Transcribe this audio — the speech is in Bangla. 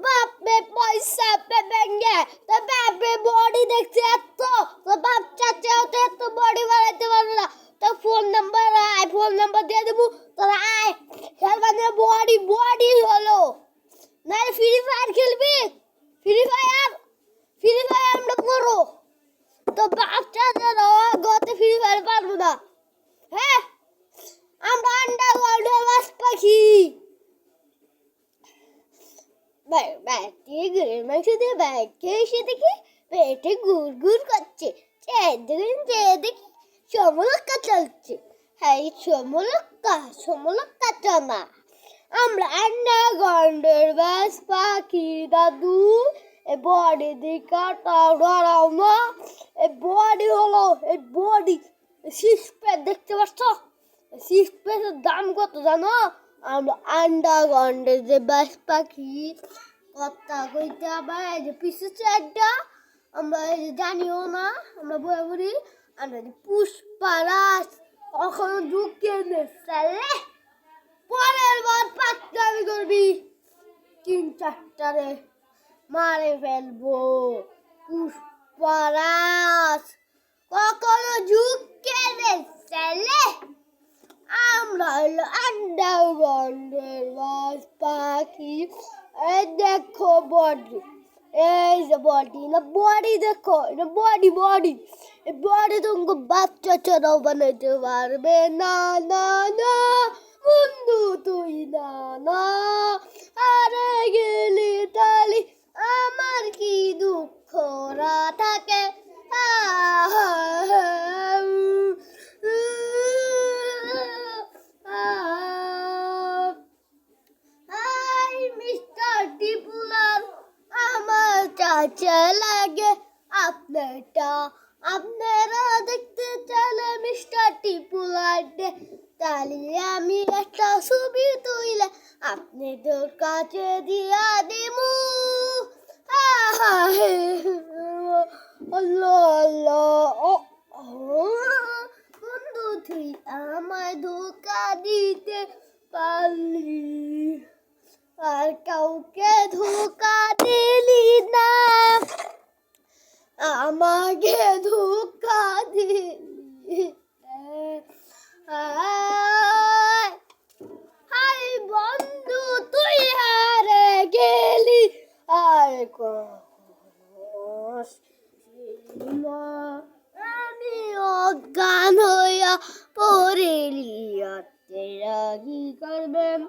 বাপ রে পয়সা পেবেঙ্গে তোর বাপ রে বডি দেখছে এত তোর বাপ চাচাও তো এত বডি বানাইতে পারলো না তোর ফোন নাম্বার দিয়ে দেবো তোর আয় খেলবানে বডি বডি হলো না ফ্রি ফায়ার খেলবি ফ্রি ফায়ার আমরা করো তো বাপ চাচারা গতে ফ্রি ফায়ার পারবো না হ্যাঁ আমরা আন্ডারওয়ার্ল্ডে বাস পাখি গরুর মাংস দিয়ে ব্যাগকে এসে দেখি পেটে গুড় গুড় করছে দেখি সমলক্কা চলছে হ্যাঁ সমলক্কা চনা আমরা আন্ডারগ্রাউন্ডের বাস পাখি দাদু এ বডি দিকা টাও না এ বডি হলো এই বডি সিক্স প্যাক দেখতে পাচ্ছ সিক্স প্যাকের দাম কত জানো আমরা আন্ডারগ্রাউন্ডের যে বাস পাখি কথা কইতে আবার এই যে পিছু চারটা আমরা এই যে জানিও না আমরা বলে বলি আমরা যে পুষ্পারাজ কখনো ঢুকিয়ে নেই পরের বার পাকড়ামি করবি 3-4টারে মারে ফেলবো পুষ্পারাজ কখনো ঢুকিয়ে নেই আমরা হলো আন্ডারগ্রাউন্ডের বাস পাখি এই দেখো বডি এই যে বডি না বডি দেখো এটা বডি এই বডি তোমাকে বাচ্চা চড়াও বানাইতে পারবে না না না বন্ধু তুই না না আরে গেলি তালি আমার কি দুঃখ রা থাকে চাচা লাগে আপনারা দেখতে চাইলে মিস্টার টিপুলারকে তাহলে আমি একটা ছবি তুইলে আপনাদের কাছে দিয়া দিমু বন্ধু তুই আমায় ধোকা দিতে পারলি আর কাউকে ধোকা দিলি না আমাকে ধোকা দিলি হাই বন্ধু তুই হারে গেলি আর আমি অজ্ঞান হইয়া পড়েলি আর তেরা কি করবেন